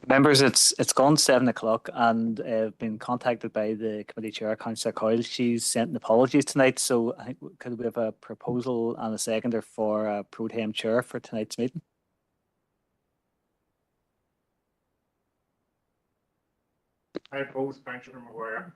Members, it's gone 7 o'clock, and I've been contacted by the committee chair, Councillor Coyle. She's sent an apologies tonight, so I think could we have a proposal and a seconder for a pro tem chair for tonight's meeting? I oppose Councillor Maguire.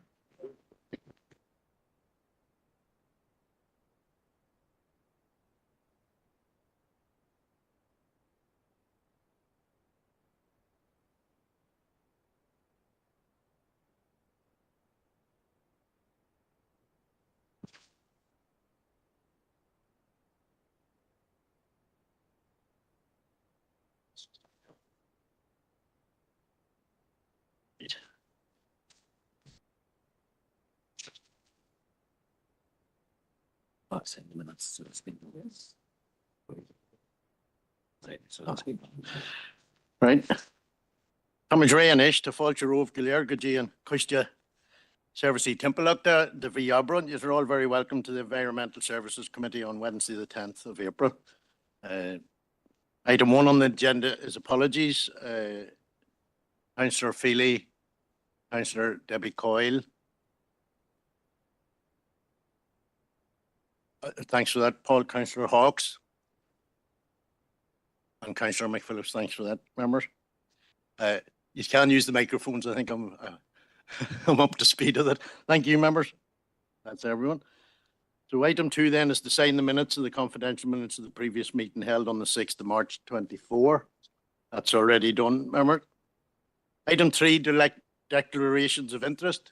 Right. Thomas Rayanish to Fulcher Rove Gileargaji and Kushtia Servicey Timpalukta, the Viabron. You're all very welcome to the Environmental Services Committee on Wednesday, the 10th of April. Item 1 on the agenda is apologies. Councillor Feely, Councillor Debbie Coyle. Thanks for that, Paul. Councillor Hawkes. And Councillor McPhillips, thanks for that, members. You can use the microphones. I think I'm up to speed with it. Thank you, members. That's everyone. So item 2 then is to sign the minutes of the confidential minutes of the previous meeting held on the 6th of March 24. That's already done, members. Item 3, declarations of interest.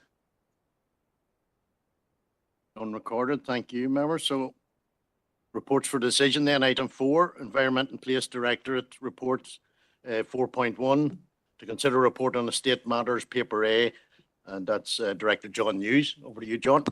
Unrecorded. Thank you, members. So reports for decision then. Item 4, Environment and Place Directorate reports 4.1 to consider report on estate matters, paper A, and that's Director John Hughes. Over to you, John.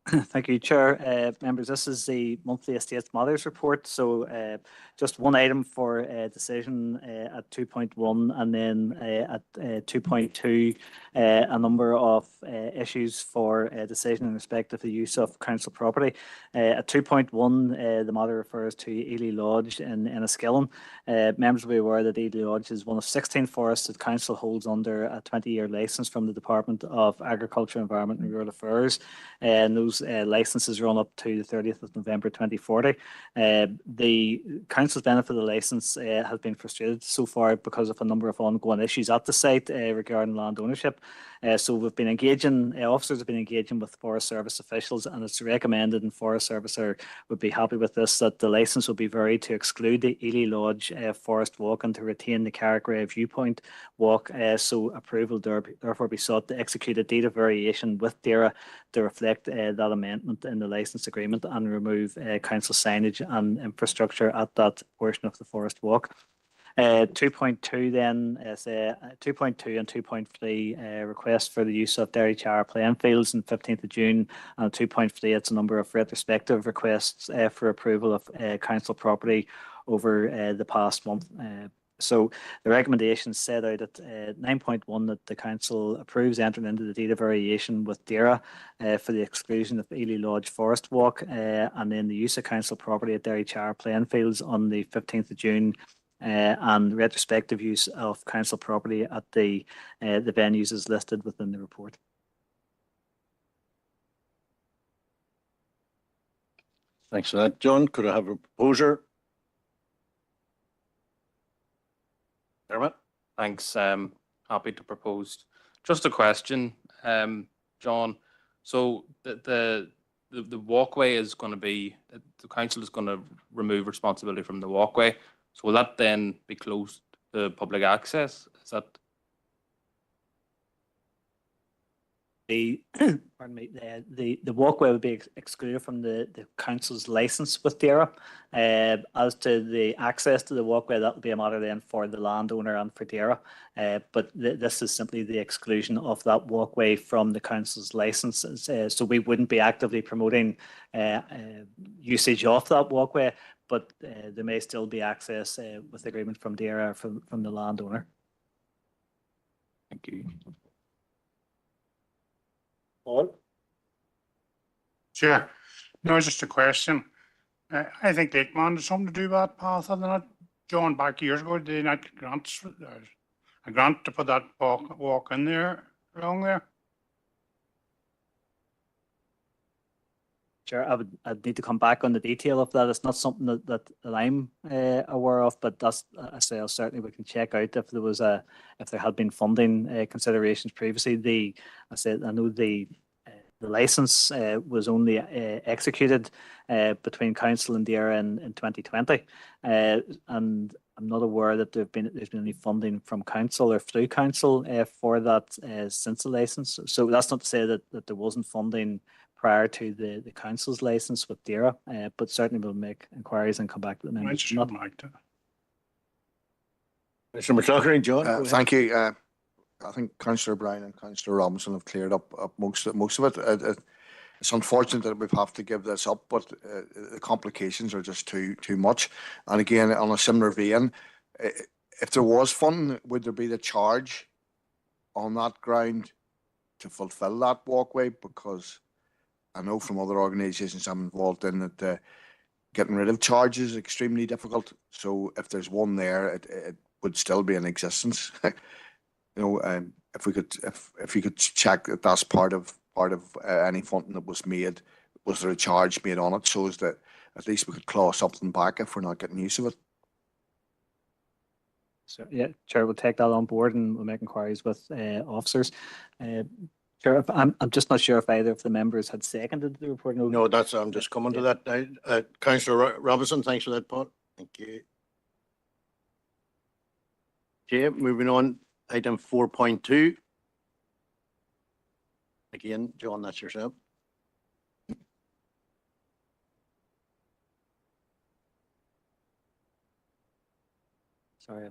Thank you, Chair. Members, this is the monthly Estates Matters report. So just one item for decision at 2.1, and then at 2.2, a number of issues for decision in respect of the use of council property. At 2.1, the matter refers to Ely Lodge in Enniskillen. Members will be aware that Ely Lodge is one of 16 forests that council holds under a 20-year licence from the Department of Agriculture, Environment and Rural Affairs. And those licenses run up to the 30th of November 2040. The council's benefit of the licence has been frustrated so far because of a number of ongoing issues at the site regarding land ownership. So we've been engaging, officers have been engaging with Forest Service officials, and it's recommended, and Forest Service would be happy with this, that the licence will be varied to exclude the Ely Lodge Forest Walk and to retain the Carrickray Viewpoint Walk. So approval therefore be sought to execute a deed of variation with DAERA to reflect that amendment in the licence agreement and remove council signage and infrastructure at that portion of the Forest Walk. 2.2 then is 2.2 and 2.3 request for the use of Derrychara playing fields on 15th of June, and 2.3 it's a number of retrospective requests for approval of council property over the past month. So the recommendations set out at 9.1 that the council approves entering into the deed of variation with DAERA for the exclusion of Ely Lodge Forest Walk, and then the use of council property at Derrychara playing fields on the 15th of June. And retrospective use of council property at the venues is listed within the report. Thanks for that, John. Could I have a proposer? Dermot? Thanks. Happy to propose. Just a question, John. So the walkway is going to be, the council is going to remove responsibility from the walkway. So will that then be closed to public access? Is that pardon me, the walkway would be excluded from the council's licence with DAERA. As to the access to the walkway, that will be a matter then for the landowner and for DAERA. But this is simply the exclusion of that walkway from the council's licence. So we wouldn't be actively promoting usage of that walkway, but there may still be access with agreement from DAERA from the landowner. Thank you. Paul? Sure. No, just a question. I think Dickman has something to do with that path, other than that, John, back years ago, did they not get grants, a grant to put that walk in there, along there? Sure, I'd need to come back on the detail of that. It's not something that I'm aware of, but that's, I say, certainly we can check out if there was if there had been funding considerations previously. I know the license was only executed between council and DAERA in 2020, and I'm not aware that there's been any funding from council or through council for that since the license. So that's not to say that there wasn't funding prior to the council's license with DAERA, but certainly we'll make inquiries and come back to the members. Commissioner McCloskey. Mr. McLaughlin, John. go ahead. Thank you. I think Councillor Brown and Councillor Robinson have cleared up most of it. It's unfortunate that we have to give this up, but the complications are just too much. And again, on a similar vein, if there was funding, would there be the charge on that ground to fulfil that walkway? Because I know from other organisations I'm involved in that getting rid of charges is extremely difficult. So if there's one there, it would still be in existence. If you could check that that's part of any funding that was made, was there a charge made on it, so as that at least we could claw something back if we're not getting use of it. So yeah, Chair, we'll take that on board and we'll make inquiries with officers. Chair, I'm just not sure if either of the members had seconded the report. No, I'm just coming to that now. Councillor Robinson, thanks for that, Paul. Thank you. Okay, moving on, item 4.2. Again, John, that's yourself. Sorry,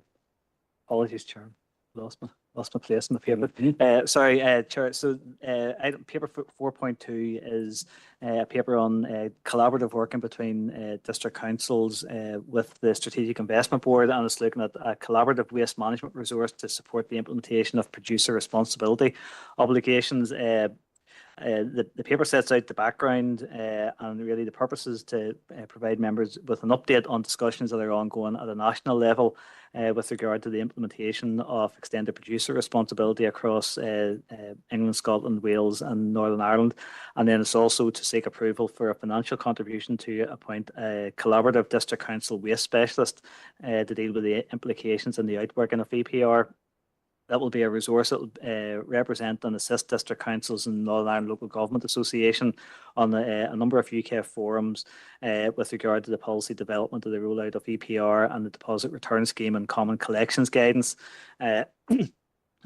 apologies, Chair. Lost my place in the paper. Sorry, Chair. So, item paper 4.2 is a paper on collaborative working between district councils with the Strategic Investment Board, and it's looking at a collaborative waste management resource to support the implementation of producer responsibility obligations. The paper sets out the background and really the purpose is to provide members with an update on discussions that are ongoing at a national level with regard to the implementation of extended producer responsibility across England, Scotland, Wales and Northern Ireland. And then it's also to seek approval for a financial contribution to appoint a collaborative district council waste specialist to deal with the implications and the outworking of EPR. That will be a resource that will represent and assist district councils and Northern Ireland Local Government Association on a number of UK forums with regard to the policy development of the rollout of EPR and the deposit return scheme and common collections guidance.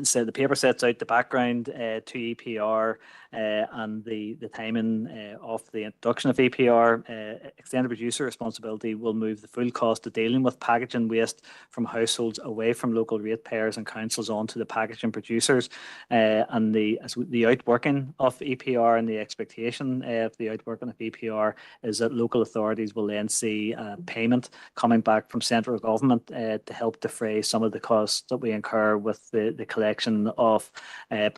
So the paper sets out the background to EPR and the timing of the introduction of EPR. Extended producer responsibility will move the full cost of dealing with packaging waste from households away from local ratepayers and councils onto the packaging producers. And the outworking of EPR and the expectation of the outworking of EPR is that local authorities will then see payment coming back from central government to help defray some of the costs that we incur with the collection of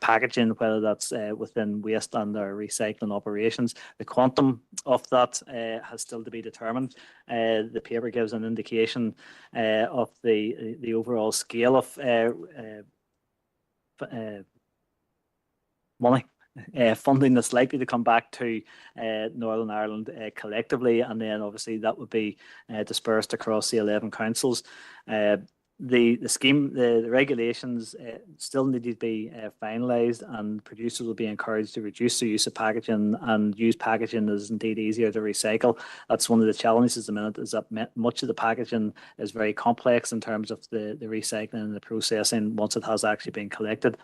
packaging, whether that's within waste and their recycling operations. The quantum of that has still to be determined. The paper gives an indication of the overall scale of money funding that's likely to come back to Northern Ireland collectively, and then obviously that would be dispersed across the 11 councils. The scheme, the regulations still need to be finalised, and producers will be encouraged to reduce the use of packaging and use packaging that is indeed easier to recycle. That's one of the challenges at the minute, is that much of the packaging is very complex in terms of the recycling and the processing once it has actually been collected.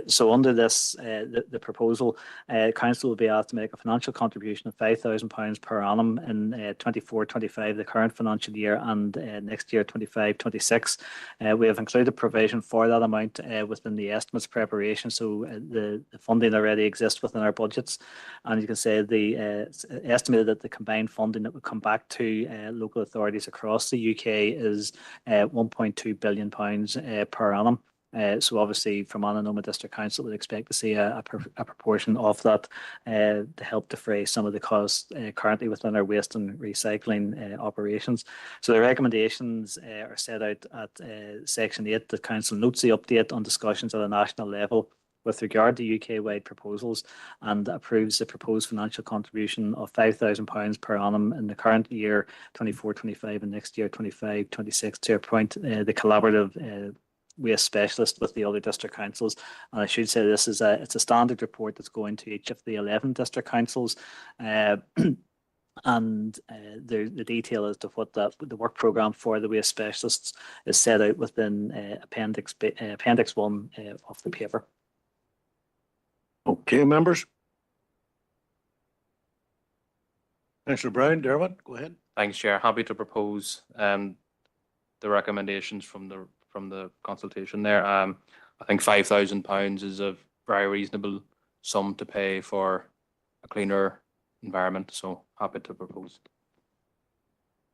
So under this, the proposal, council will be asked to make a financial contribution of £5,000 per annum in 24-25, the current financial year, and next year 25-26. We have included provision for that amount within the estimates preparation, so the funding already exists within our budgets, and you can say the estimated that the combined funding that would come back to local authorities across the UK is £1.2 billion per annum. So obviously from Annanoma District Council, we'd expect to see a proportion of that to help defray some of the costs currently within our waste and recycling operations. So the recommendations are set out at section 8. The council notes the update on discussions at a national level with regard to UK-wide proposals and approves the proposed financial contribution of £5,000 per annum in the current year 24-25 and next year 25-26 to appoint the collaborative waste specialist with the other district councils. And I should say this is it's a standard report that's going to each of the 11 district councils. And the detail as to what the work programme for the waste specialists is set out within Appendix 1 of the paper. Okay, members. Councillor Brown, Dermot, go ahead. Thanks, Chair. Happy to propose the recommendations from the consultation there. I think £5,000 is a very reasonable sum to pay for a cleaner environment, so happy to propose.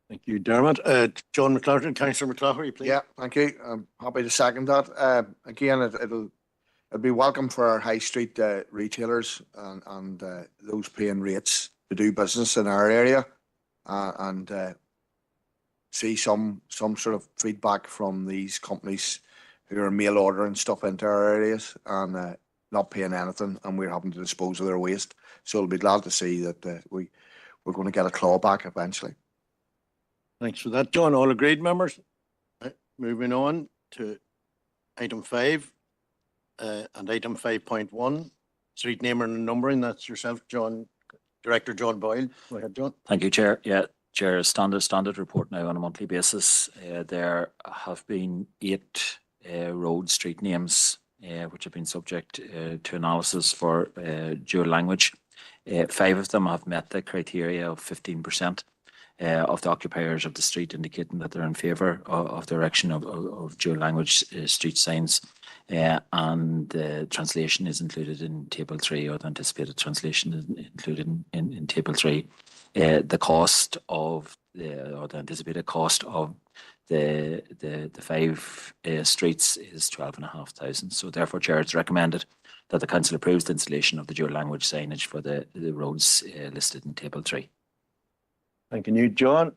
Thank you, Dermot. John McLaughlin, Councillor McLaughlin, please. Yeah, thank you. I'm happy to second that. Again, it'll be welcome for our high street retailers and those paying rates to do business in our area, and see some sort of feedback from these companies who are mail ordering stuff into our areas and not paying anything, and we're having to dispose of their waste. So we'll be glad to see that we're going to get a clawback eventually. Thanks for that, John. All agreed, members? Right, moving on to item 5 and item 5.1, street naming and numbering. That's yourself, John, Director John Boyle. Go ahead, John. Thank you, Chair. Yeah, Chair, standard report now on a monthly basis. There have been 8 road street names which have been subject to analysis for dual language. 5 of them have met the criteria of 15% of the occupiers of the street indicating that they're in favour of the erection of dual language street signs. And the translation is included in Table 3, or the anticipated translation is included in Table 3. The cost of the anticipated cost of the 5 streets is 12,500. So therefore, Chair, it's recommended that the council approves the installation of the dual language signage for the roads listed in Table 3. Thank you, John.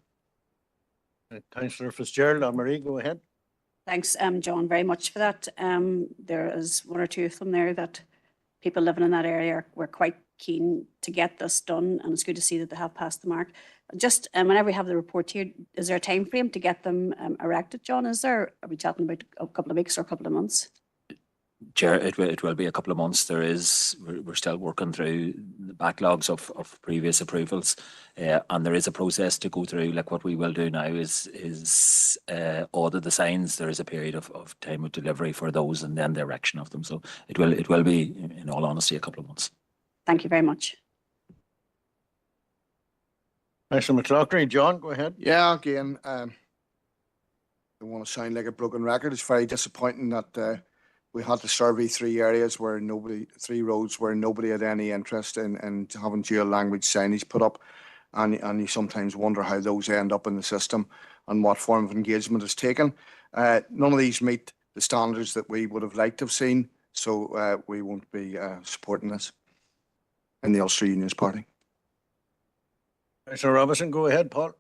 Councillor Fitzgerald, Anne-Marie, go ahead. Thanks, John, very much for that. There is 1 or 2 of them there that people living in that area were quite keen to get this done, and it's good to see that they have passed the mark. Just whenever we have the report here, is there a time frame to get them erected, John? Are we talking about a couple of weeks or a couple of months? Chair, it will be a couple of months. We're still working through the backlogs of previous approvals, and there is a process to go through. Like what we will do now is order the signs. There is a period of time of delivery for those, and then the erection of them. So it will be, in all honesty, a couple of months. Thank you very much. Councillor McLaughlin, John, go ahead. Yeah, again, I don't want to sound like a broken record. It's very disappointing that we had to survey 3 areas where 3 roads where nobody had any interest in having dual language signage put up, and you sometimes wonder how those end up in the system and what form of engagement is taken. None of these meet the standards that we would have liked to have seen, so we won't be supporting this in the Ulster Unionist Party. Councillor Robinson, go ahead, Paul.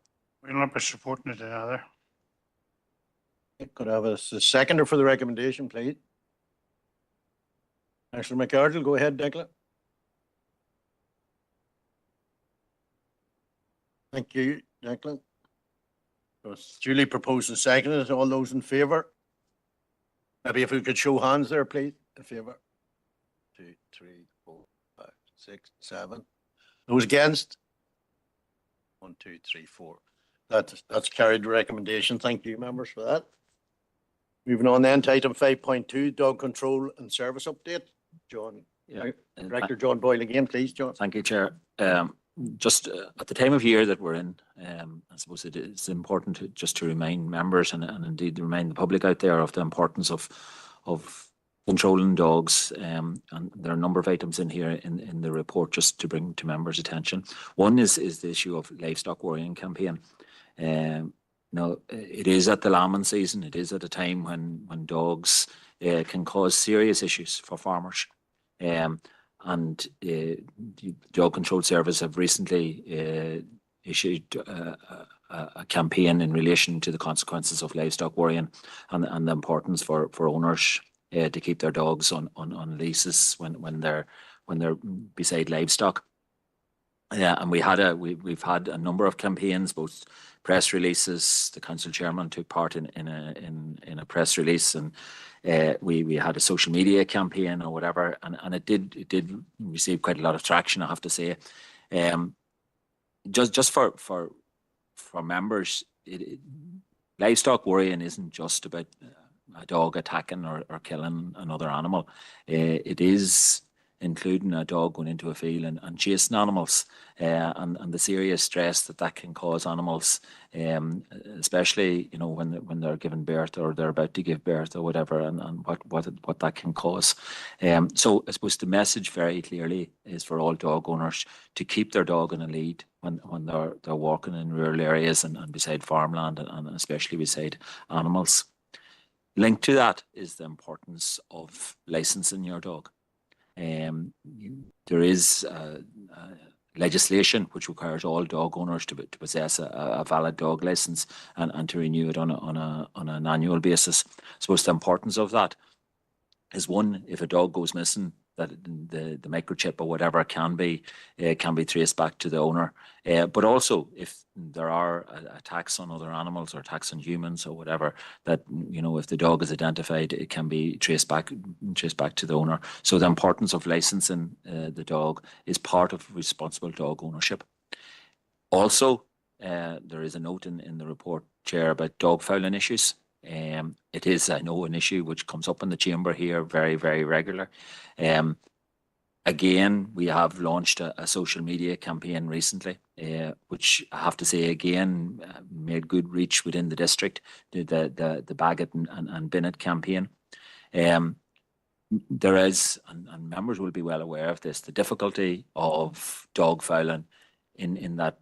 We'll not be supporting it either. Could I have a seconder for the recommendation, please? Councillor McArdle, go ahead, Declan. Thank you, Declan. So it's duly proposed and seconded. All those in favour? Maybe if we could show hands there, please, in favour. 2, 3, 4, 5, 6, 7. Those against? 1, 2, 3, 4. That's carried the recommendation. Thank you, members, for that. Moving on then to item 5.2, dog control and service update. John, Yeah. Director John Boyle again, please, John. Thank you, Chair. Just at the time of year that we're in, I suppose it's important to remind members and indeed remind the public out there of the importance of controlling dogs. And there are a number of items in here in the report just to bring to members' attention. One is the issue of livestock worrying campaign. Now, it is at the lambing season. It is at a time when dogs can cause serious issues for farmers. The Dog Control Service have recently issued a campaign in relation to the consequences of livestock worrying and the importance for owners to keep their dogs on leases when they're beside livestock. And we've had a number of campaigns, both press releases. The council chairman took part in a press release, and we had a social media campaign or whatever, and it did receive quite a lot of traction, I have to say. Just for members, livestock worrying isn't just about a dog attacking or killing another animal. It is including a dog going into a field and chasing animals, and the serious stress that can cause animals, especially when they're giving birth or they're about to give birth or whatever, and what that can cause. So I suppose the message very clearly is for all dog owners to keep their dog in a lead when they're walking in rural areas and beside farmland and especially beside animals. Linked to that is the importance of licensing your dog. There is legislation which requires all dog owners to possess a valid dog license and to renew it on an annual basis. I suppose the importance of that is, one, if a dog goes missing, that the microchip or whatever can be traced back to the owner. But also, if there are attacks on other animals or attacks on humans or whatever, that if the dog is identified, it can be traced back to the owner. So the importance of licensing the dog is part of responsible dog ownership. Also, there is a note in the report, Chair, about dog fouling issues. It is, I know, an issue which comes up in the chamber here very, very regular. Again, we have launched a social media campaign recently, which I have to say again made good reach within the district. The Bag It and Bin It campaign. There is, and members will be well aware of this, the difficulty of dog fouling in that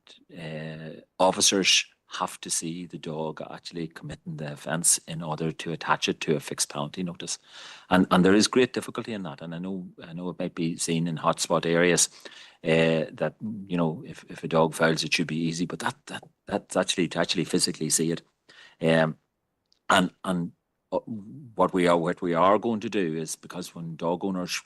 officers have to see the dog actually committing the offence in order to attach it to a fixed penalty notice, and there is great difficulty in that. And I know it might be seen in hotspot areas that if a dog fouls, it should be easy, but that's actually to actually physically see it. And what we are going to do is, because when dog owners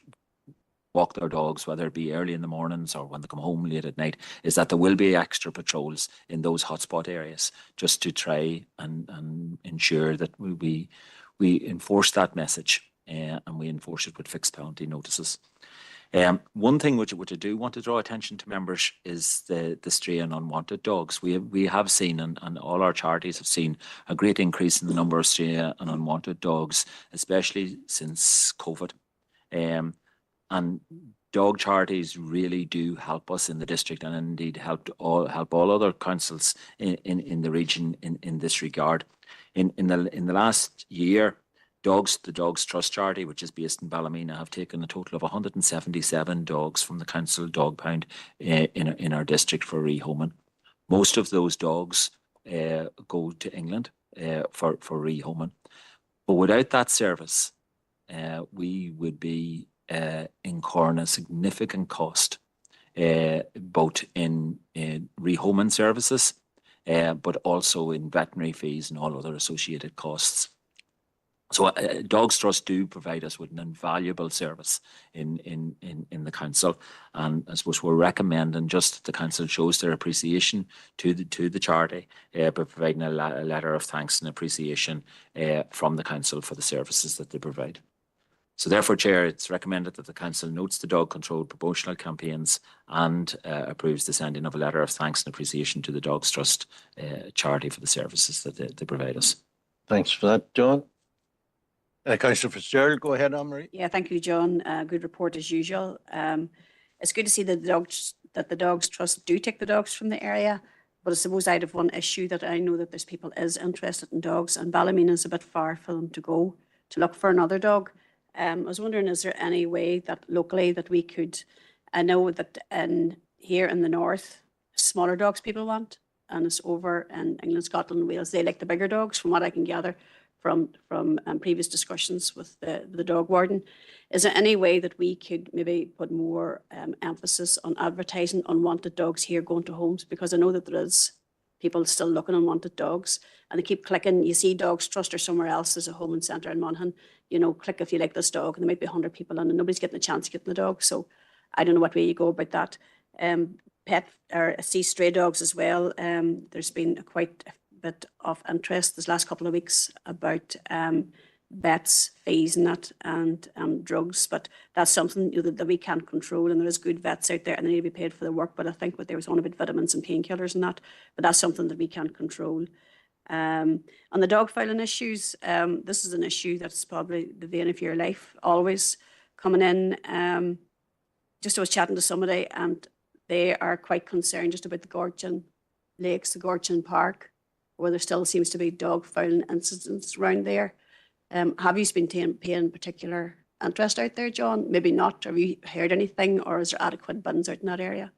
walk their dogs, whether it be early in the mornings or when they come home late at night, is that there will be extra patrols in those hotspot areas just to try and ensure that we enforce that message, and we enforce it with fixed penalty notices. One thing which I do want to draw attention to members is the stray and unwanted dogs. We have seen, and all our charities have seen, a great increase in the number of stray and unwanted dogs, especially since COVID. And dog charities really do help us in the district, and indeed help all other councils in the region in this regard. In the last year, the Dogs Trust charity, which is based in Ballymena, have taken a total of 177 dogs from the council dog pound in our district for rehoming. Most of those dogs go to England for rehoming. But without that service, we would be incurring a significant cost, both in rehoming services, but also in veterinary fees and all other associated costs. So Dogs Trust do provide us with an invaluable service in the council, and I suppose we're recommending just the council shows their appreciation to the charity by providing a letter of thanks and appreciation from the council for the services that they provide. So therefore, Chair, it's recommended that the council notes the dog control promotional campaigns and approves the sending of a letter of thanks and appreciation to the Dogs Trust charity for the services that they provide us. Thanks for that, John. Councillor Fitzgerald, go ahead, Anne-Marie. Yeah, thank you, John. Good report as usual. It's good to see that the Dogs Trust do take the dogs from the area, but I suppose I have one issue that I know that there's people is interested in dogs, and Ballymena is a bit far for them to go to look for another dog. I was wondering, is there any way that locally that we could, I know that here in the north, smaller dogs people want, and it's over in England, Scotland, Wales, they like the bigger dogs from what I can gather. from previous discussions with the dog warden. Is there any way that we could maybe put more emphasis on advertising unwanted dogs here going to homes? Because I know that there is people still looking unwanted dogs, and they keep clicking. You see Dogs Trust or somewhere else, there's a home and centre in Monaghan, you know, click if you like this dog, and there might be 100 people on, and nobody's getting a chance of getting the dog. So I don't know what way you go about that. Pet or I see stray dogs as well. There's been quite a bit of interest this last couple of weeks about vets, fees and that, and drugs, but that's something, you know, that we can't control, and there is good vets out there and they need to be paid for their work. But I think what there was on about vitamins and painkillers and that, but that's something that we can't control. On the dog filing issues, this is an issue that's probably the vein of your life, always coming in. Just I was chatting to somebody and they are quite concerned just about the Gortin Lakes, the Gortin Park, where there still seems to be dog fouling incidents around there. Have you been paying particular interest out there, John? Maybe not. Have you heard anything, or is there adequate bins out in that area?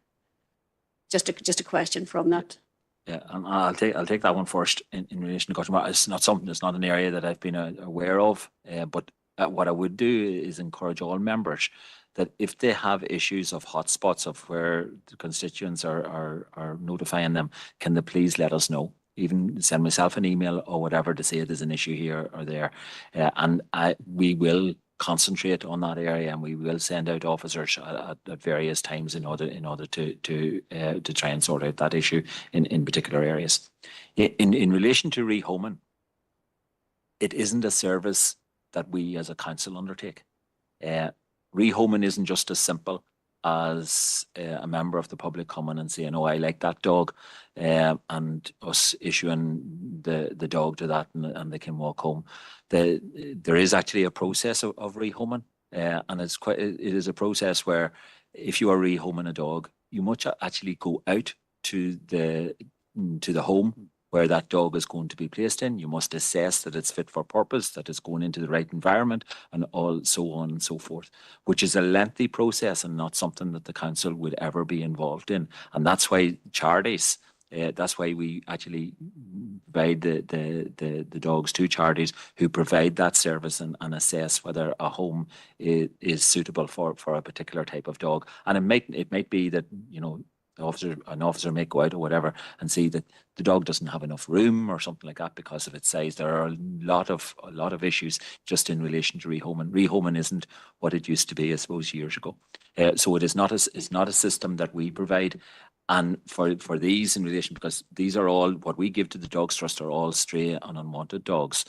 Just a question from that. Yeah, and I'll take that one first in relation to Gortin Park. It's not something. It's not an area that I've been aware of. But what I would do is encourage all members that if they have issues of hotspots of where the constituents are notifying them, can they please let us know? Even send myself an email or whatever to say there's an issue here or there, and we will concentrate on that area, and we will send out officers at various times in order to try and sort out that issue in particular areas. In relation to rehoming, it isn't a service that we as a council undertake. Rehoming isn't just as simple as a member of the public coming and saying, "Oh, I like that dog," and us issuing the dog to that, and they can walk home. There is actually a process of rehoming, and it is a process where if you are rehoming a dog, you must actually go out to the home where that dog is going to be placed in. You must assess that it's fit for purpose, that it's going into the right environment, and all so on and so forth, which is a lengthy process and not something that the council would ever be involved in. And that's why charities, that's why we actually provide the dogs to charities who provide that service and assess whether a home is suitable for a particular type of dog. And it might be that, you know, an officer may go out or whatever and see that the dog doesn't have enough room or something like that because of its size. There are a lot of issues just in relation to rehoming. Rehoming isn't what it used to be, I suppose, years ago. So it's not a system that we provide. And for these in relation, because these are all what we give to the Dogs Trust are all stray and unwanted dogs.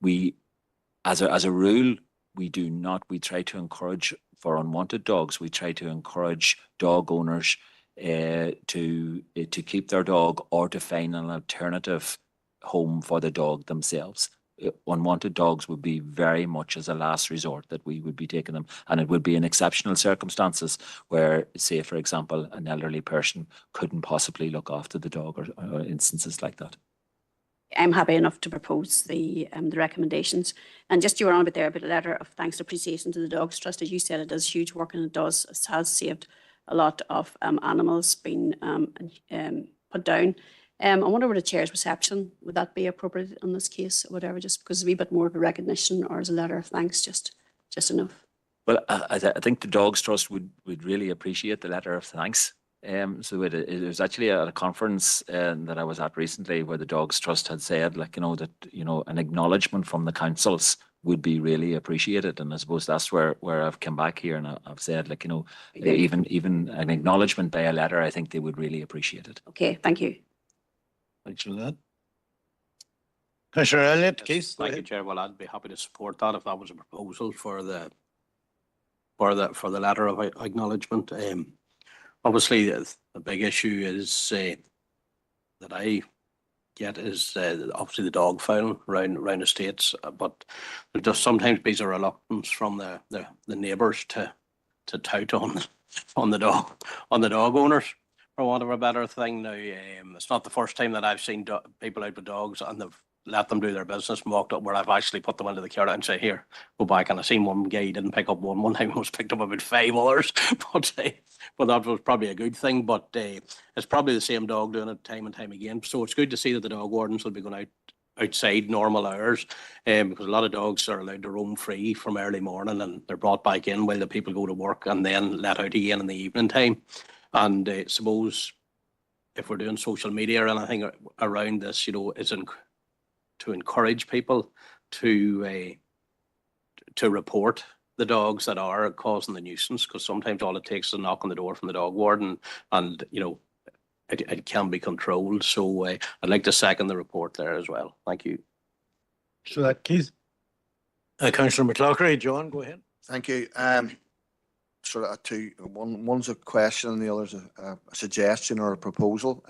We, as a rule, we try to encourage for unwanted dogs. We try to encourage dog owners to keep their dog or to find an alternative home for the dog themselves. Unwanted dogs would be very much as a last resort that we would be taking them, and it would be in exceptional circumstances where, say, for example, an elderly person couldn't possibly look after the dog or instances like that. I'm happy enough to propose the recommendations. And just you were on a bit there about a letter of thanks and appreciation to the Dogs Trust. As you said, it does huge work, and it has saved a lot of animals being put down. I wonder what the chair's reception, would that be appropriate in this case or whatever, just because a wee bit more of a recognition, or as a letter of thanks just enough? Well, I think the Dogs Trust would really appreciate the letter of thanks. So it was actually at a conference that I was at recently where the Dogs Trust had said, like, that an acknowledgement from the councils would be really appreciated. And I suppose that's where I've come back here and I've said, like, even an acknowledgement by a letter, I think they would really appreciate it. Okay, thank you. Thanks for that. Commissioner Elliott, Keith. Thank you, Chair. Well, I'd be happy to support that if that was a proposal for the letter of acknowledgement. Obviously, the big issue is that I get is obviously the dog filing around the states, but there just sometimes be a reluctance from the neighbours to tout on the dog owners, for want of a better thing. Now, it's not the first time that I've seen people out with dogs and they've let them do their business and walked up, where I've actually put them into the care and say, "Here, go back." And I seen one guy didn't pick up one time, was picked up about 5 others, but that was probably a good thing. But it's probably the same dog doing it time and time again. So it's good to see that the dog wardens will be going out outside normal hours, because a lot of dogs are allowed to roam free from early morning and they're brought back in while the people go to work and then let out again in the evening time. And suppose if we're doing social media or anything around this, is to encourage people to report the dogs that are causing the nuisance, because sometimes all it takes is a knock on the door from the dog warden, and it can be controlled. So I'd like to second the report there as well. Thank you. So that Keith. Councillor McCloughery, John, go ahead. Thank you. Sort of two. One's a question and the other's a suggestion or a proposal.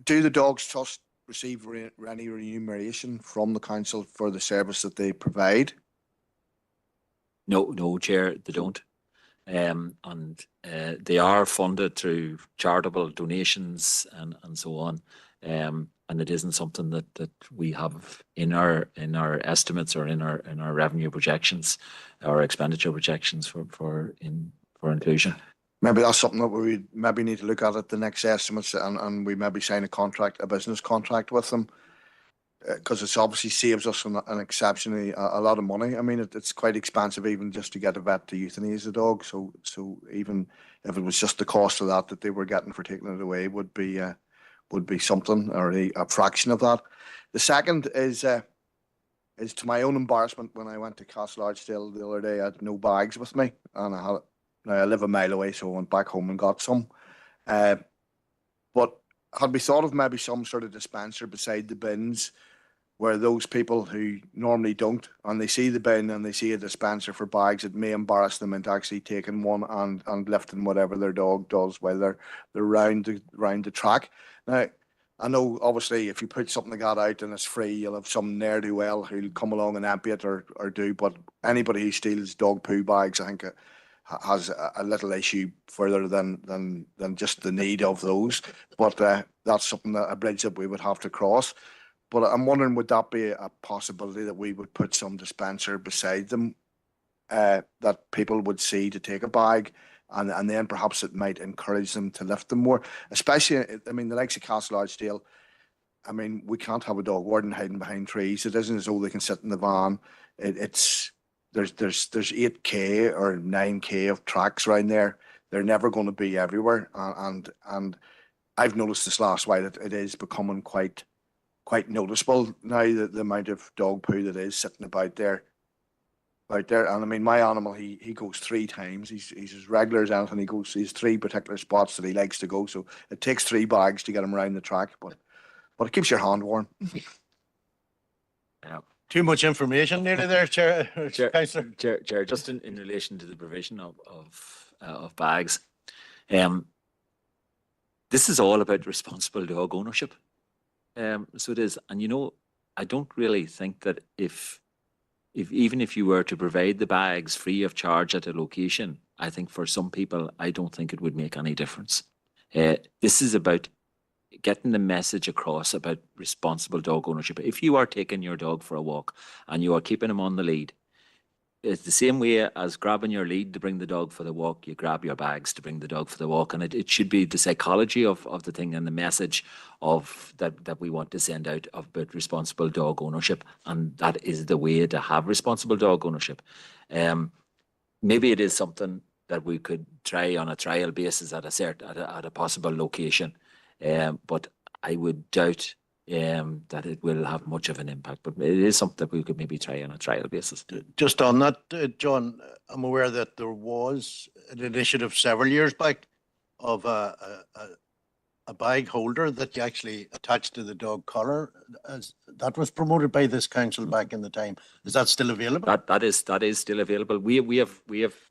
Do the Dogs Trust receive any remuneration from the council for the service that they provide? No, Chair, they don't. And they are funded through charitable donations and so on. And it isn't something that we have in our estimates or in our revenue projections or expenditure projections for inclusion. Maybe that's something that we maybe need to look at the next estimates, and we maybe sign a business contract with them, because it's obviously saves us an exceptionally a lot of money. I mean, it's quite expensive even just to get a vet to euthanize a dog. So even if it was just the cost of that they were getting for taking it away would be something, or a fraction of that. The second is to my own embarrassment. When I went to Castle Archdale the other day, I had no bags with me, and I live a mile away, so I went back home and got some. But had we thought of maybe some sort of dispenser beside the bins, where those people who normally don't, and they see the bin and they see a dispenser for bags, it may embarrass them into actually taking one and lifting whatever their dog does while they're round the track. Now, I know obviously if you put something like that out and it's free, you'll have some ne'er-do-well who'll come along and empty it or do, but anybody who steals dog poo bags, I think has a little issue further than just the need of those. But that's something, a bridge that we would have to cross. But I'm wondering, would that be a possibility that we would put some dispenser beside them that people would see to take a bag, and then perhaps it might encourage them to lift them more? Especially, I mean, the likes of Castle Archdale, I mean, we can't have a dog warden hiding behind trees. It isn't as though they can sit in the van. There's 8K or 9K of tracks around there. They're never going to be everywhere, and I've noticed this last while it is becoming quite noticeable now, the amount of dog poo that is sitting about there. And I mean, my animal, he goes 3 times. He's as regular as anything. He has 3 particular spots that he likes to go. So it takes 3 bags to get him around the track, but it keeps your hand warm. Yeah. Too much information nearly there, Chair. Councillor. Chair, just in relation to the provision of bags, this is all about responsible dog ownership. So it is, and I don't really think that if even if you were to provide the bags free of charge at a location, I think for some people, I don't think it would make any difference. This is about getting the message across about responsible dog ownership. If you are taking your dog for a walk and you are keeping him on the lead, it's the same way as grabbing your lead to bring the dog for the walk, you grab your bags to bring the dog for the walk. And it should be the psychology of the thing and the message of that we want to send out about responsible dog ownership. And that is the way to have responsible dog ownership. Maybe it is something that we could try on a trial basis at a possible location. But I would doubt that it will have much of an impact, but it is something that we could maybe try on a trial basis. Just on that, John, I'm aware that there was an initiative several years back of a bag holder that you actually attached to the dog collar. That was promoted by this council back in the time. Is that still available? That is still available. We have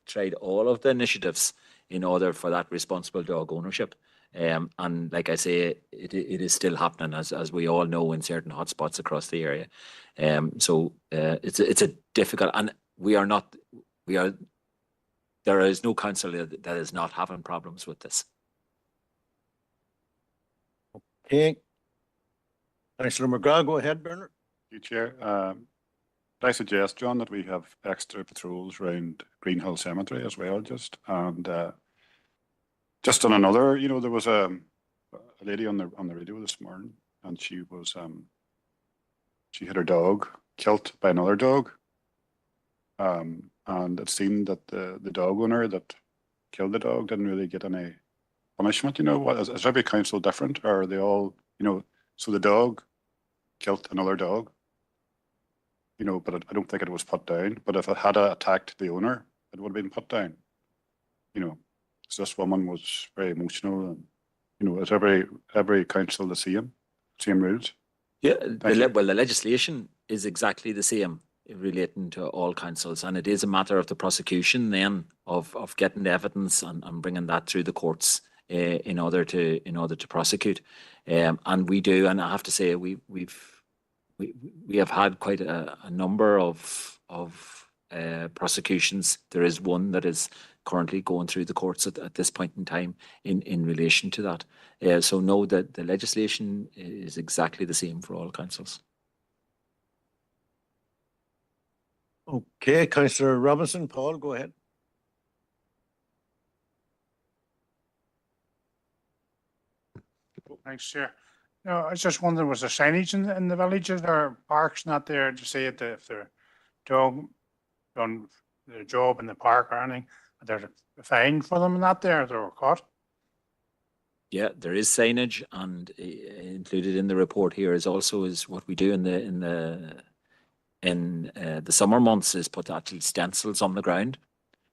tried all of the initiatives in order for that responsible dog ownership. And like I say, it is still happening, as we all know, in certain hotspots across the area. So it's a difficult, and there is no council that is not having problems with this. Okay. Councillor McGrath, go ahead, Bernard. Thank you, Chair. I suggest, John, that we have extra patrols around Greenhill Cemetery as well, just on another, there was a lady on the radio this morning, and she was she had her dog killed by another dog. And it seemed that the dog owner that killed the dog didn't really get any punishment. You know, what is every council different? Or are they all, you know, so the dog killed another dog, you know, but I don't think it was put down. But if it had attacked the owner, it would have been put down. You know, so this woman was very emotional, and you know, is every council the same rules? Yeah, Thank you. well, the legislation is exactly the same relating to all councils, and it is a matter of the prosecution then of getting the evidence and bringing that through the courts in order to prosecute. And we do, and I have to say we have had quite a number of prosecutions. There is one that is currently going through the courts at this point in time in relation to that. So no, that the legislation is exactly the same for all councils. Okay, Councillor Robinson. Paul, go ahead. Thanks, Chair. No, I was just wondering, was there signage in the villages or parks not there to say it if their dog done their job in the park or anything? There's a fine for them not there, they were caught. Yeah, there is signage, and included in the report here is also what we do in the summer months is put actually stencils on the ground.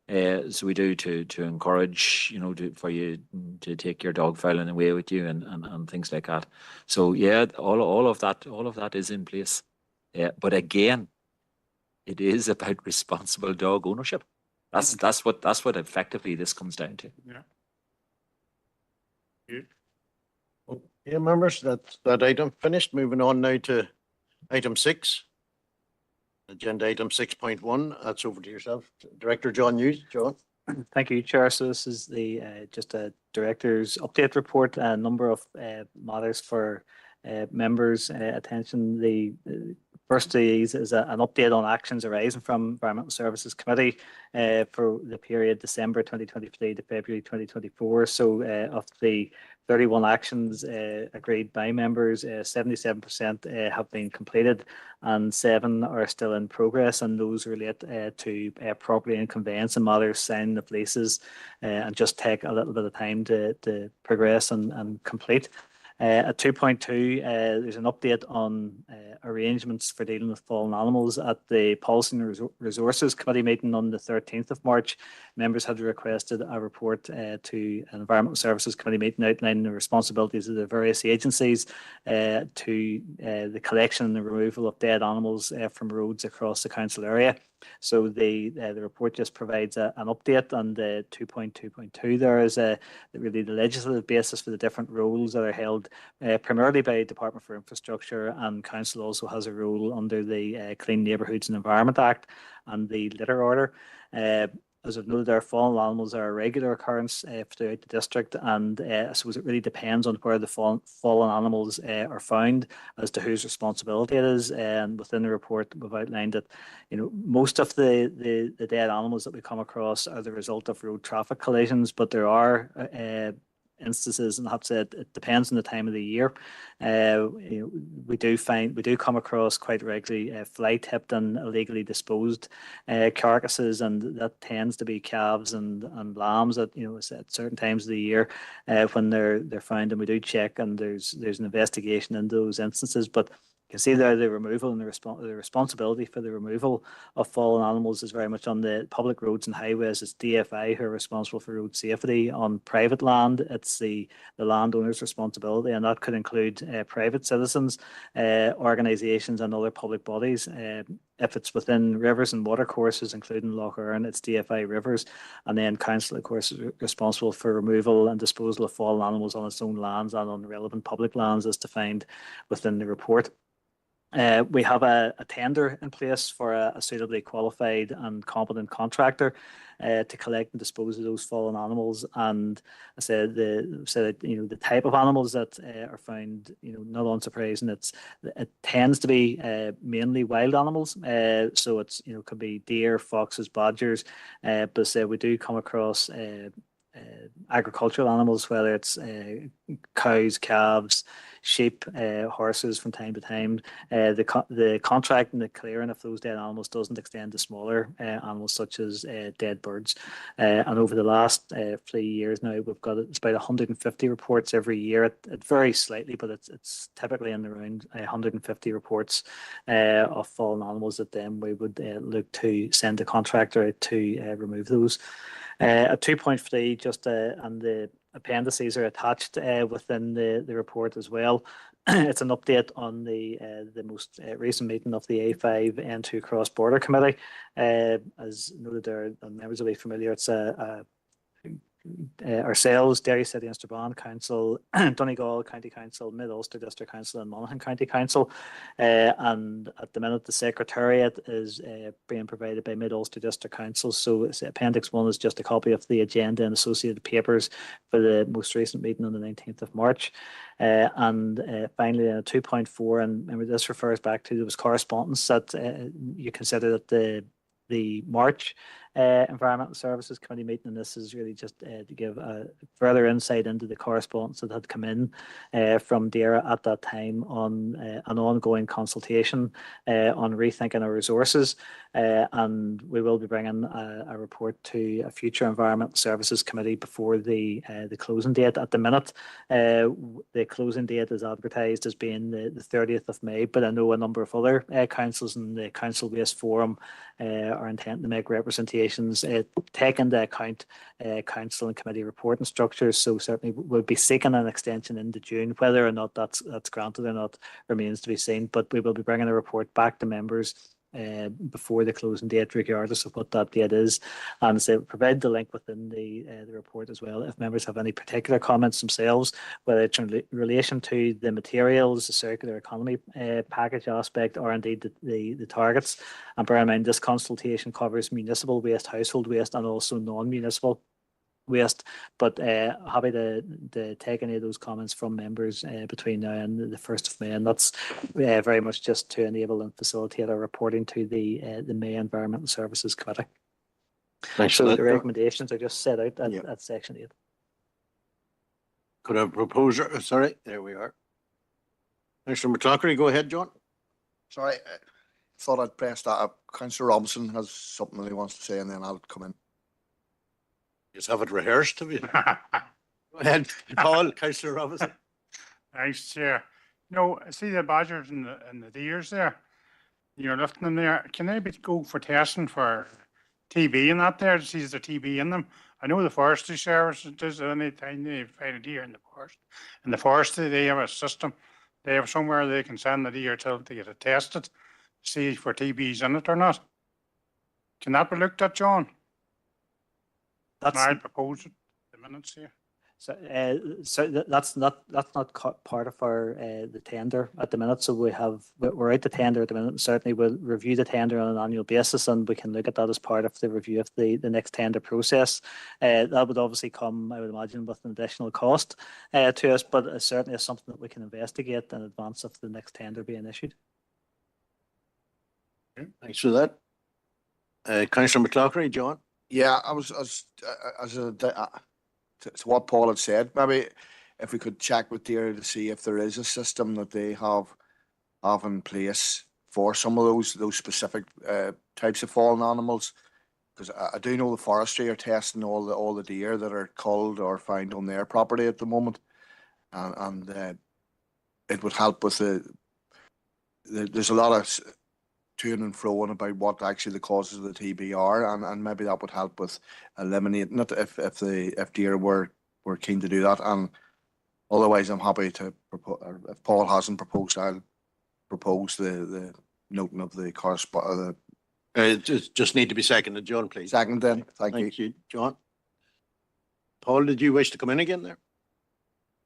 So we do to encourage, you know, for you to take your dog fouling away with you and things like that. So yeah, all of that is in place. Yeah, but again, it is about responsible dog ownership. That's what effectively this comes down to. Yeah. Okay, members, that's that item finished. Moving on now to item 6. Agenda item 6.1. That's over to yourself, Director John Hughes. John. Thank you, Chair. So this is the just a director's update report. A number of matters for members' attention. The first is an update on actions arising from Environmental Services Committee for the period December 2023 to February 2024. So of the 31 actions agreed by members, 77% have been completed and 7 are still in progress, and those relate to property and conveyance and matters, signing of leases, and just take a little bit of time to progress and complete. At 2.2, there's an update on arrangements for dealing with fallen animals. At the Policy and Resources Committee meeting on the 13th of March, members had requested a report to an Environmental Services Committee meeting outlining the responsibilities of the various agencies to the collection and the removal of dead animals from roads across the council area. So the report just provides an update, and the 2.2.2 there is really the legislative basis for the different roles that are held primarily by Department for Infrastructure, and council also has a role under the Clean Neighbourhoods and Environment Act and the litter order. As I've noted, our fallen animals are a regular occurrence throughout the district, and I suppose it really depends on where the fallen animals are found as to whose responsibility it is. And within the report, we've outlined that, you know, most of the dead animals that we come across are the result of road traffic collisions, but there are instances, and I have to say it depends on the time of the year. You know, we do come across quite regularly fly tipped and illegally disposed carcasses, and that tends to be calves and lambs at, you know, at certain times of the year when they're found, and we do check, and there's an investigation in those instances. But you can see there the removal and the responsibility for the removal of fallen animals is very much on the public roads and highways. It's DFI who are responsible for road safety. On private land, it's the landowner's responsibility, and that could include private citizens, organisations and other public bodies. If it's within rivers and watercourses, including Lough Erne, it's DFI Rivers, and then council, of course, is responsible for removal and disposal of fallen animals on its own lands and on relevant public lands as defined within the report. We have a tender in place for a suitably qualified and competent contractor to collect and dispose of those fallen animals. And I said you know, the type of animals that are found, you know, not unsurprising, it tends to be mainly wild animals. So it's, you know, could be deer, foxes, badgers, but we do come across agricultural animals, whether it's cows, calves, sheep, horses from time to time. The contract and the clearing of those dead animals doesn't extend to smaller animals such as dead birds. And over the last 3 years now, we've got it's about 150 reports every year. It varies slightly, but it's typically in around 150 reports of fallen animals that then we would look to send a contractor out to remove those. At 2.3, just and the appendices are attached within the report as well. It's an update on the most recent meeting of the A5N2 Cross Border Committee. As noted there, members will be familiar. It's ourselves, Derry City and Strabane Council, Donegal County Council, Mid-Ulster District Council and Monaghan County Council. And at the minute, the Secretariat is being provided by Mid-Ulster District Council. So Appendix 1 is just a copy of the agenda and associated papers for the most recent meeting on the 19th of March. And finally, 2.4, and remember this refers back to there was correspondence that you consider that the March Environmental Services Committee meeting, and this is really just to give further insight into the correspondence that had come in from DAERA at that time on an ongoing consultation on rethinking our resources. And we will be bringing a report to a future Environmental Services Committee before the closing date. At the minute, the closing date is advertised as being the 30th of May, but I know a number of other councils in the council-based forum are intending to make representations, take into account council and committee reporting structures. So certainly we'll be seeking an extension into June. Whether or not that's granted or not remains to be seen, but we will be bringing a report back to members before the closing date, regardless of what that date is. And so provide the link within the report as well. If members have any particular comments themselves, whether it's in relation to the materials, the circular economy package aspect, or indeed the targets. And bear in mind, this consultation covers municipal waste, household waste, and also non-municipal waste, but happy to take any of those comments from members between now and the 1st of May, and that's very much just to enable and facilitate our reporting to the May Environmental Services Committee. Thanks So for the that. recommendations are just set out Yep. at section 8. Could I propose, sorry, there we are. Councillor McClockery, go ahead, John. Sorry, I thought I'd press that up. Councillor Robinson has something that he wants to say, and then I'll come in. Just have it rehearsed to you. Go ahead, Paul, Councillor Robinson. Thanks, Chair. I see the badgers and the deers there. You're lifting them there. Can they go for testing for TB and that there to see if there's TB in them? I know the Forestry Service does any time they find a deer in the forest. In the forestry, they have a system. They have somewhere they can send the deer to get it tested, to see for TB's in it or not. Can that be looked at, John? I propose it, the minutes here. So that's not part of our the tender at the minute. So we're out the tender at the minute, and certainly we'll review the tender on an annual basis, and we can look at that as part of the review of the next tender process. That would obviously come, I would imagine, with an additional cost to us, but it certainly is something that we can investigate in advance of the next tender being issued. Thanks for that. Councillor McClockery, John. Yeah, to what Paul had said, maybe if we could check with DAERA to see if there is a system that they have in place for some of those specific types of fallen animals, because I do know the forestry are testing all the deer that are culled or found on their property at the moment, and it would help with there's a lot of to and fro and about what actually the causes of the TB are, and maybe that would help with eliminating it if DAERA were keen to do that. And otherwise, I'm happy to propose. If Paul hasn't proposed, I'll propose the noting of the correspondence. Just need to be seconded, John, please. Second, then. Thank you, John. Paul, did you wish to come in again there?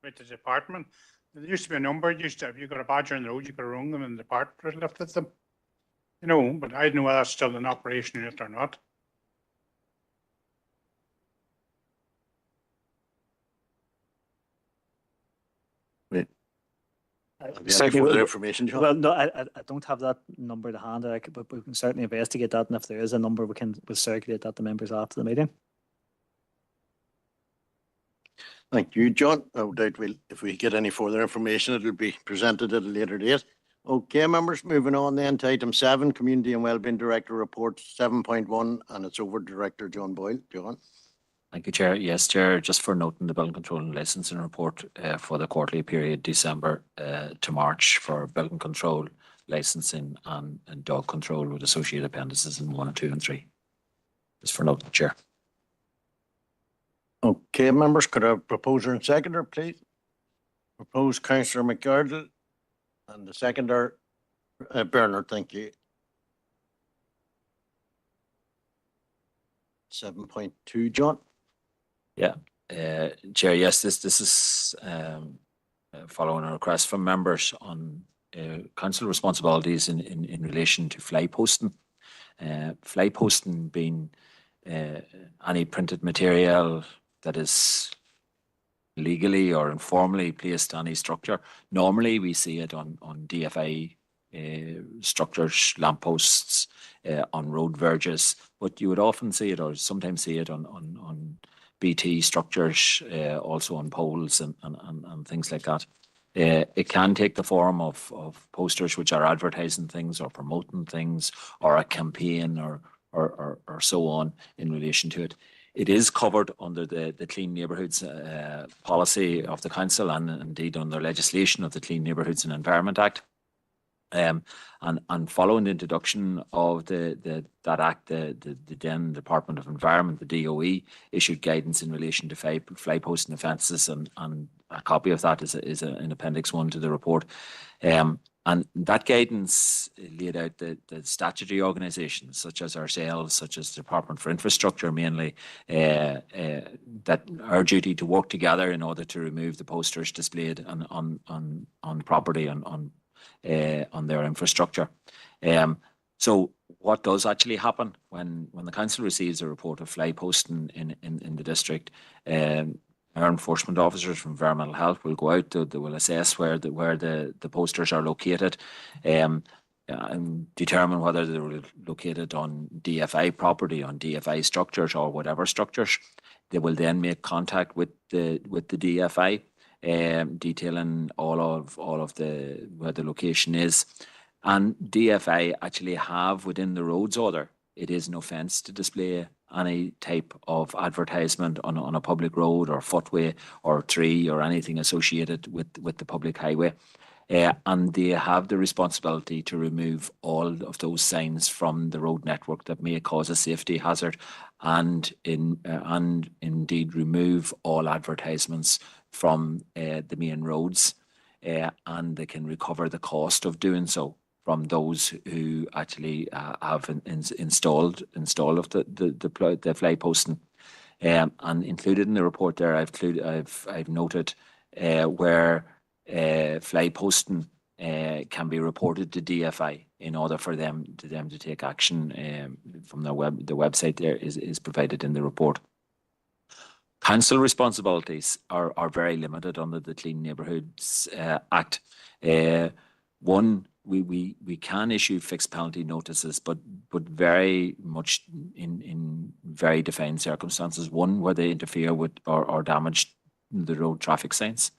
With the department, there used to be a number. If you got a badger in the road, you could ring them, and the department lifted them. But I don't know whether that's still in operation yet or not. Wait. Have you any Certainly further information, John? Well, no, I don't have that number to hand, but we can certainly investigate that, and if there is a number, we'll circulate that to members after the meeting. Thank you, John. No doubt if we get any further information, it'll be presented at a later date. Okay, members, moving on then to item 7, Community and Wellbeing Director Report 7.1, and it's over to Director John Boyle. John. Thank you, Chair. Yes, Chair, just for noting the building control and licensing report for the quarterly period December to March for building control, licensing and dog control with associated appendices in 1, 2 and 3. Just for noting, Chair. Okay, members, could I have a proposer and seconder, please? Proposed Councillor McArdle and the seconder, Bernard. Thank you. 7.2, John. Yeah, Chair, yes, this is following a request from members on council responsibilities in relation to fly posting. Fly posting being any printed material that is legally or informally placed on a structure. Normally we see it on DFI structures, lampposts, on road verges, but you would often see it or sometimes see it on BT structures, also on poles and things like that. It can take the form of posters which are advertising things or promoting things or a campaign or so on in relation to it. It is covered under the Clean Neighbourhoods policy of the Council and indeed under legislation of the Clean Neighbourhoods and Environment Act. And following the introduction of that act, the then Department of Environment, the DOE, issued guidance in relation to fly posting offences, and a copy of that is in Appendix 1 to the report. And that guidance laid out the statutory organisations such as ourselves, such as the Department for Infrastructure mainly, that our duty to work together in order to remove the posters displayed on property on their infrastructure. So what does actually happen when the council receives a report of fly posting in the district? Our enforcement officers from Environmental Health will go out, they will assess where the posters are located, and determine whether they're located on DFI property, on DFI structures or whatever structures. They will then make contact with the DFI, detailing all of where the location is. And DFI actually have within the roads order, it is an offence to display any type of advertisement on a public road or footway or tree or anything associated with the public highway. And they have the responsibility to remove all of those signs from the road network that may cause a safety hazard, and indeed remove all advertisements from the main roads, and they can recover the cost of doing so from those who actually have installed of the fly posting. And included in the report there, I've noted where fly posting can be reported to DFI in order for them to take action from the website there is provided in the report. Council responsibilities are very limited under the Clean Neighbourhoods Act. One, we can issue fixed penalty notices, but very much in very defined circumstances. One, where they interfere with or damage the road traffic signs,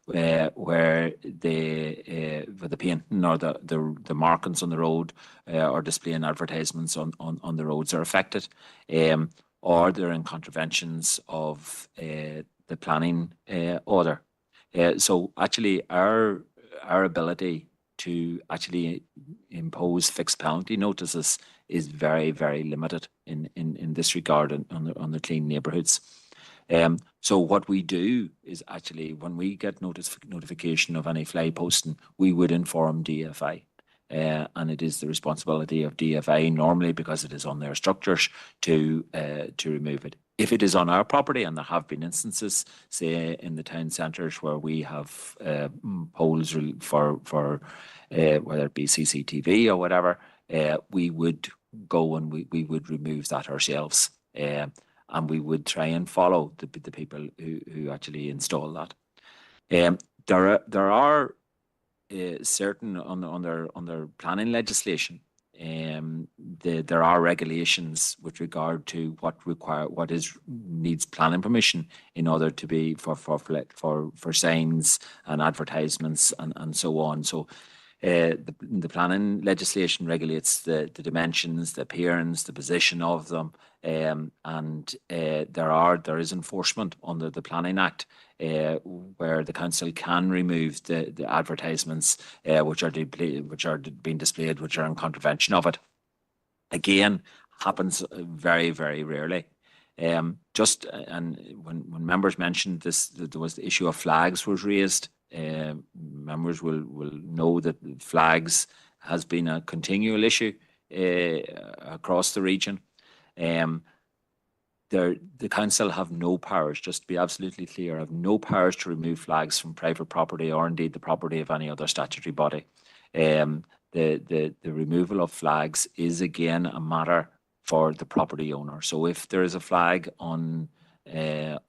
where the painting or the markings on the road or displaying advertisements on the roads are affected, or they're in contraventions of the planning order. So actually our ability to actually impose fixed penalty notices is very, very limited in this regard on the Clean Neighbourhoods. So what we do is actually, when we get notification of any fly posting, we would inform DFI. And it is the responsibility of DFI normally, because it is on their structures, to remove it. If it is on our property, and there have been instances, say in the town centres where we have poles for whether it be CCTV or whatever, we would go and we would remove that ourselves, and we would try and follow the people who actually install that. There are certain on their planning legislation there are regulations with regard to needs planning permission in order to be for signs and advertisements and so on. So the planning legislation regulates the dimensions, the appearance, the position of them, and there is enforcement under the Planning Act where the council can remove the advertisements which are being displayed, which are in contravention of it. Again, happens very, very rarely. And when members mentioned this, that there was the issue of flags was raised. Members will know that flags has been a continual issue across the region. The council have no powers, just to be absolutely clear, have no powers to remove flags from private property or indeed the property of any other statutory body. The removal of flags is again a matter for the property owner. So if there is a flag on a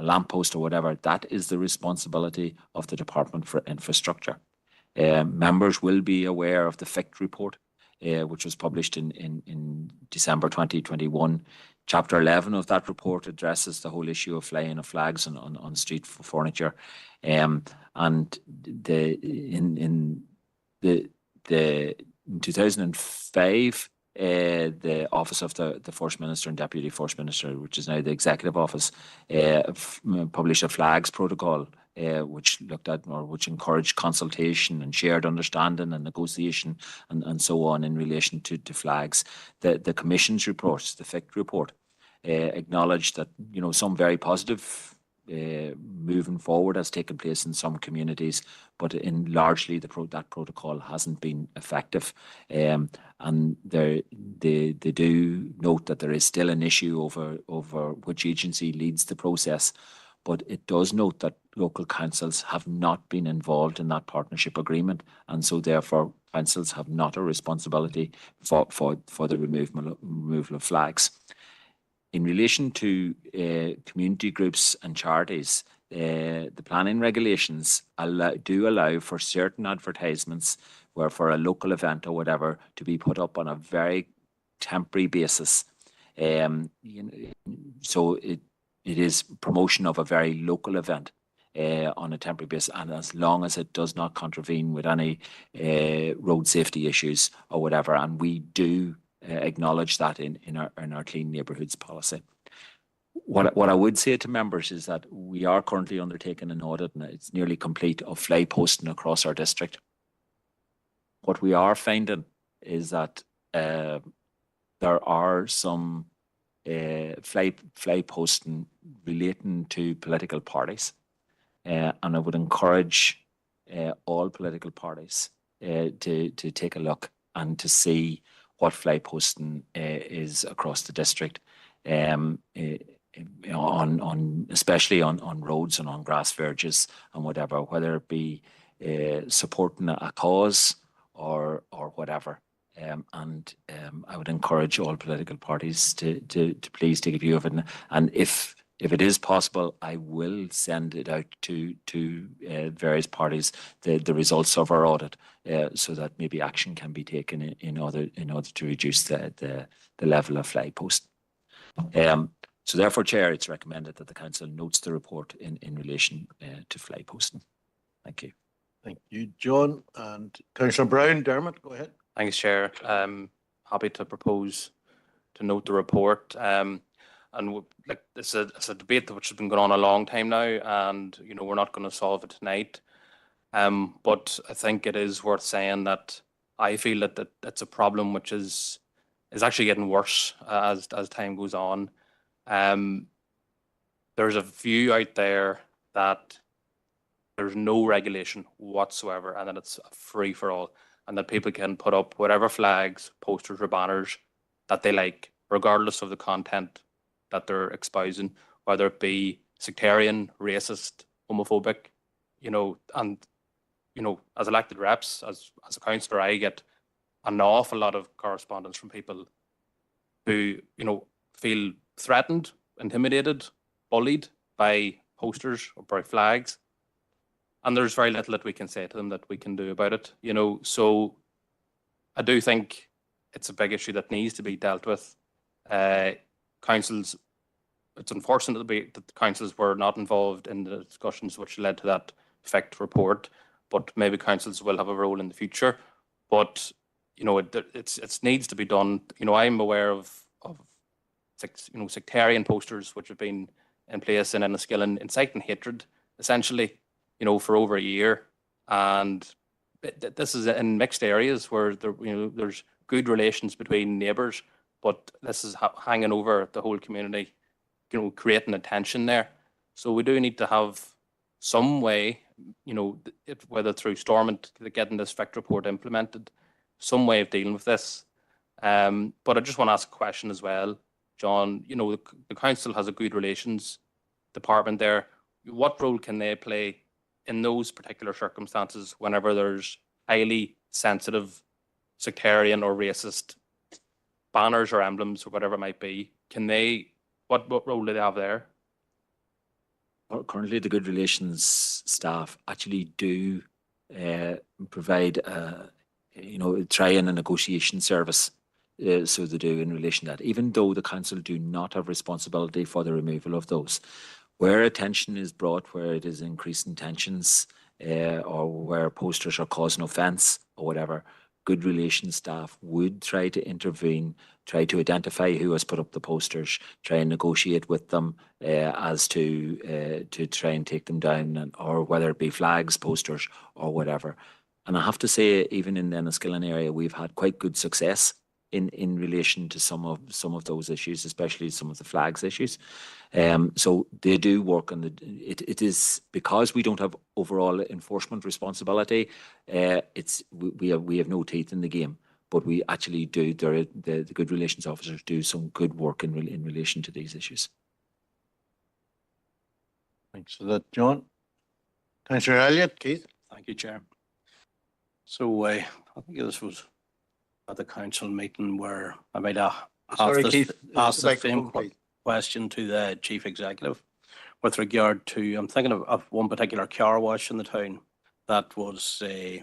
lamppost or whatever, that is the responsibility of the Department for Infrastructure. Members will be aware of the FICT report, which was published in December 2021. Chapter 11 of that report addresses the whole issue of flying of flags on street furniture. In 2005, the Office of the First Minister and Deputy First Minister, which is now the Executive Office, published a flags protocol, which looked at or which encouraged consultation and shared understanding and negotiation and so on in relation to flags. The Commission's reports, the FICT report, acknowledged that some very positive moving forward has taken place in some communities, but in largely that protocol hasn't been effective. And they do note that there is still an issue over which agency leads the process. But it does note that local councils have not been involved in that partnership agreement, and so therefore councils have not a responsibility for the removal of flags. In relation to community groups and charities, the planning regulations do allow for certain advertisements where for a local event or whatever to be put up on a very temporary basis. So it is promotion of a very local event on a temporary basis, and as long as it does not contravene with any road safety issues or whatever, and we do acknowledge that in our Clean Neighbourhoods policy. What I would say to members is that we are currently undertaking an audit, and it's nearly complete, of fly posting across our district. What we are finding is that there are some fly posting relating to political parties, and I would encourage all political parties to take a look and to see what fly posting is across the district, especially on roads and on grass verges and whatever, whether it be supporting a cause or whatever. I would encourage all political parties to please take a view of it. And if it is possible, I will send it out to various parties, the results of our audit, so that maybe action can be taken in order to reduce the level of fly post. So therefore, Chair, it's recommended that the Council notes the report in relation to fly posting. Thank you. Thank you, John. And Councillor Brown, Dermot, go ahead. Thanks, Chair. Happy to propose to note the report. And like it's a debate which has been going on a long time now, and we're not going to solve it tonight. But I think it is worth saying that I feel that it's a problem which is actually getting worse as time goes on. There's a view out there that there's no regulation whatsoever, and that it's free for all, and that people can put up whatever flags, posters, or banners that they like, regardless of the content that they're espousing, whether it be sectarian, racist, homophobic, and as elected reps, as a councillor, I get an awful lot of correspondence from people who, feel threatened, intimidated, bullied by posters or by flags. And there's very little that we can say to them that we can do about it, So I do think it's a big issue that needs to be dealt with. Councils, it's unfortunate that the councils were not involved in the discussions which led to that FICT report, but maybe councils will have a role in the future. But you know, it needs to be done. You know, I'm aware of sectarian posters which have been in place in Enniskillen inciting hatred, essentially, you know, for over a year. And this is in mixed areas where there's good relations between neighbours, but this is hanging over the whole community, you know, creating a tension there. So we do need to have some way, you know, whether through Stormont getting this FICT report implemented, some way of dealing with this. But I just want to ask a question as well, John. You know, the council has a good relations department there. What role can they play in those particular circumstances whenever there's highly sensitive sectarian or racist banners or emblems or whatever it might be? Can they, what role do they have there? Well, currently, the good relations staff actually do provide, try-in and negotiation service. So they do in relation to that, even though the council do not have responsibility for the removal of those. Where attention is brought, where it is increasing tensions, or where posters are causing offence or whatever, good relations staff would try to intervene, try to identify who has put up the posters, try and negotiate with them as to try and take them down, or whether it be flags, posters, or whatever. And I have to say, even in the Enniskillen area, we've had quite good success in relation to some of those issues, especially some of the flags issues. So they do work on it is because we don't have overall enforcement responsibility. We have no teeth in the game, but we actually do. The good relations officers do some good work in relation to these issues. Thanks for that, John. Councillor Elliott, Keith. Thank you, Chair. So I think this was at the council meeting where I might have asked the same question to the chief executive with regard to, I'm thinking of one particular car wash in the town that was a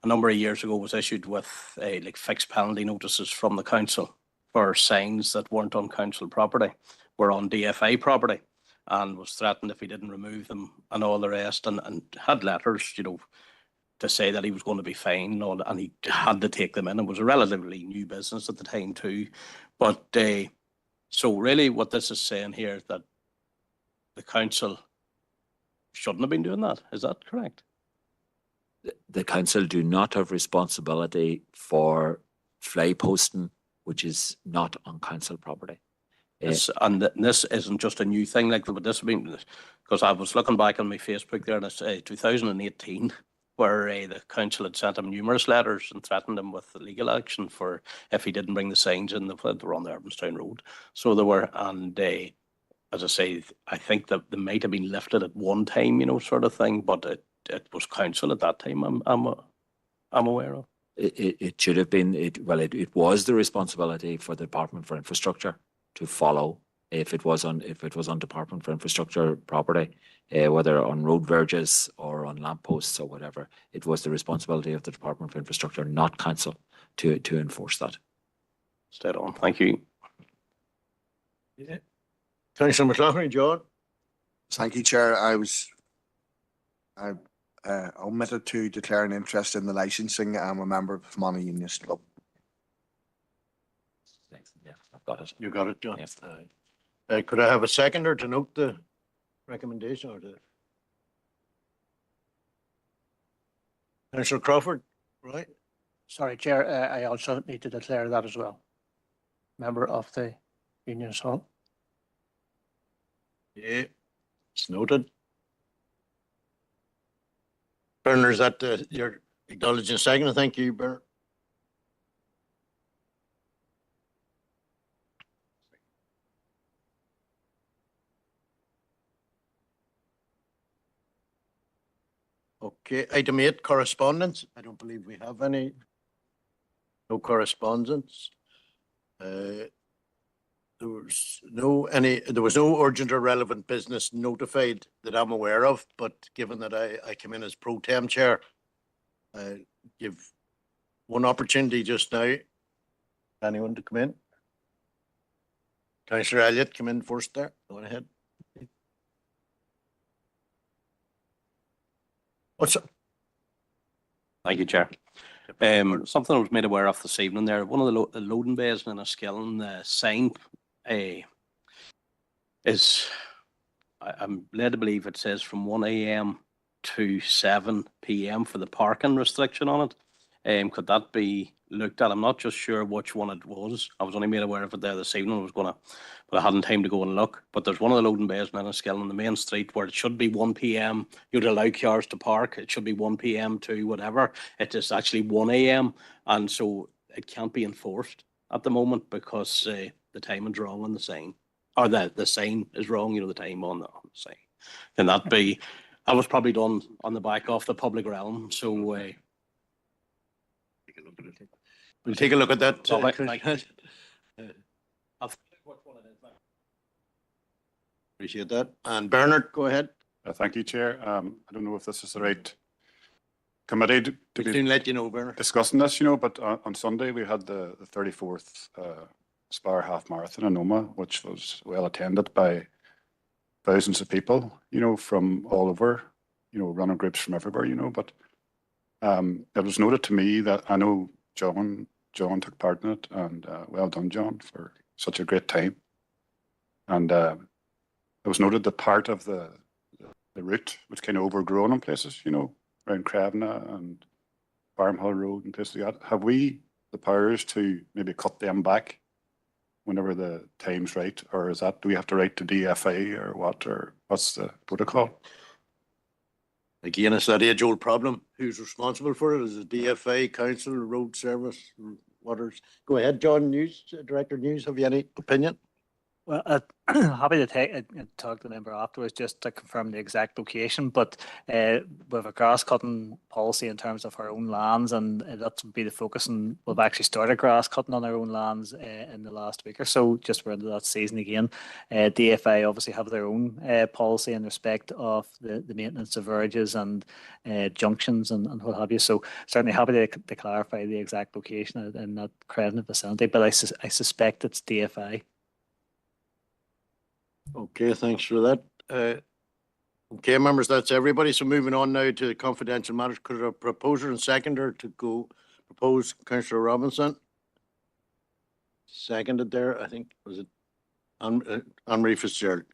number of years ago was issued with like fixed penalty notices from the council for signs that weren't on council property, were on DFI property, and was threatened if he didn't remove them and all the rest, and had letters, you know, to say that he was going to be fined, and he had to take them in. It was a relatively new business at the time too. But so really what this is saying here is that the council shouldn't have been doing that. Is that correct? The council do not have responsibility for fly posting, which is not on council property. And this isn't just a new thing, like, but this has been, because I was looking back on my Facebook there, and it's 2018, where the council had sent him numerous letters and threatened him with legal action for if he didn't bring the signs in. They were on the Urbanstown Road. So they were, and as I say, I think that they might have been lifted at one time, you know, sort of thing, but it was council at that time, I'm aware of. It should have been, it was the responsibility for the Department for Infrastructure to follow if it was on Department for Infrastructure property, whether on road verges or on lampposts or whatever. It was the responsibility of the Department for Infrastructure, not council, to enforce that. Stay on. Thank you. Yeah. Councillor McLaughlin, John. Thank you, Chair. I omitted to declare an interest in the licensing. I'm a member of the Monaghan Unionist Club. Thanks. Yeah, I've got it. You got it, John. Yes. Could I have a seconder to note the recommendation or the? Councillor Crawford, right? Sorry, Chair, I also need to declare that as well. Member of the Unionist Hall. Yeah, it's noted. Bernard, is that your acknowledging second? Thank you, Bernard. Okay, item 8, correspondence. I don't believe we have any. No correspondence. There was no urgent or relevant business notified that I'm aware of, but given that I came in as pro tem chair, I give one opportunity just now Anyone to come in? Councillor Elliott, come in first there. Go ahead. What's up? Thank you, Chair. Something I was made aware of this evening there, one of the loading bays in Enniskillen, the sign I'm led to believe it says from 1 AM to 7 PM for the parking restriction on it. Could that be looked at? I'm not just sure which one it was. I was only made aware of it there this evening. But I hadn't time to go and look. But there's one of the loading bays in Enniskillen on the main street where it should be 1 PM. You'd allow cars to park. It should be 1 PM to whatever. It is actually 1 AM. And so it can't be enforced at the moment because the timing's wrong on the sign. Or the sign is wrong, the time on the sign. Can that be, that was probably done on the back of the public realm, so. We'll take a look at that. Lovely, thank you. Appreciate that. And Bernard, go ahead. Thank you, Chair. I don't know if this is the right committee to We be can let you know, Bernard. discussing this, but on Sunday we had the 34th Spire Half Marathon in Omagh, which was well attended by thousands of people, from all over, running groups from everywhere, but it was noted to me that I know John took part in it, and well done, John, for such a great time. And it was noted that part of the route was kind of overgrown in places, around Cravena and Farmhill Road and places like that. Have we the powers to maybe cut them back whenever the time's right, or do we have to write to DFA or what, or what's the protocol? Again, it's that age-old problem. Who's responsible for it? Is it DFA, council, road service, waters? Go ahead, John, Director News. Have you any opinion? Well, happy to talk to the member afterwards just to confirm the exact location, but with a grass cutting policy in terms of our own lands, and that would be the focus, and we've actually started grass cutting on our own lands in the last week or so, just we're into that season again. DFA obviously have their own policy in respect of the maintenance of verges and junctions and what have you, so certainly happy to clarify the exact location in that Cravena vicinity, but I suspect it's DFA. Okay, thanks for that. Okay, members, that's everybody. So moving on now to the confidential matters. Could a proposer and seconder to go propose Councillor Robinson? Seconded there, I think, was it Anne-Marie Fitzgerald?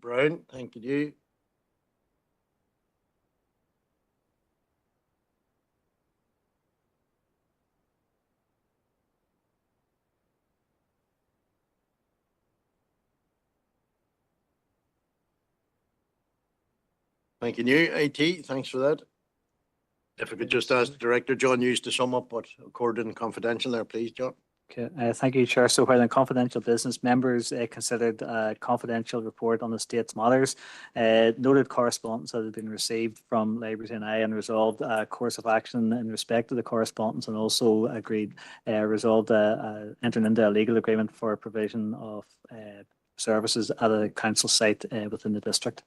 Brown, thank you. Thank you, IT, thanks for that. If I could just ask Director John Hughes to sum up what occurred in confidential there, please, John. Okay, thank you, Chair. So while in confidential business, members considered a confidential report on the state's matters, noted correspondence that had been received from Libraries NI and resolved a course of action in respect of the correspondence, and also resolved entering into a legal agreement for provision of services at a council site within the district.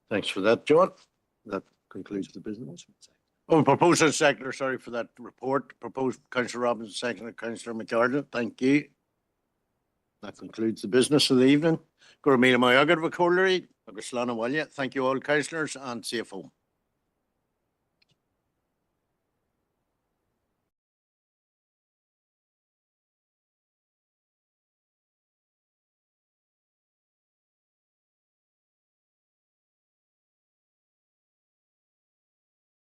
Thanks for that, John. That concludes the business. Oh, proposal secretary, sorry for that report. Proposed Councillor Robinson, seconded Councillor McArdle. Thank you. That concludes the business of the evening. Thank you all, councillors, and safe home.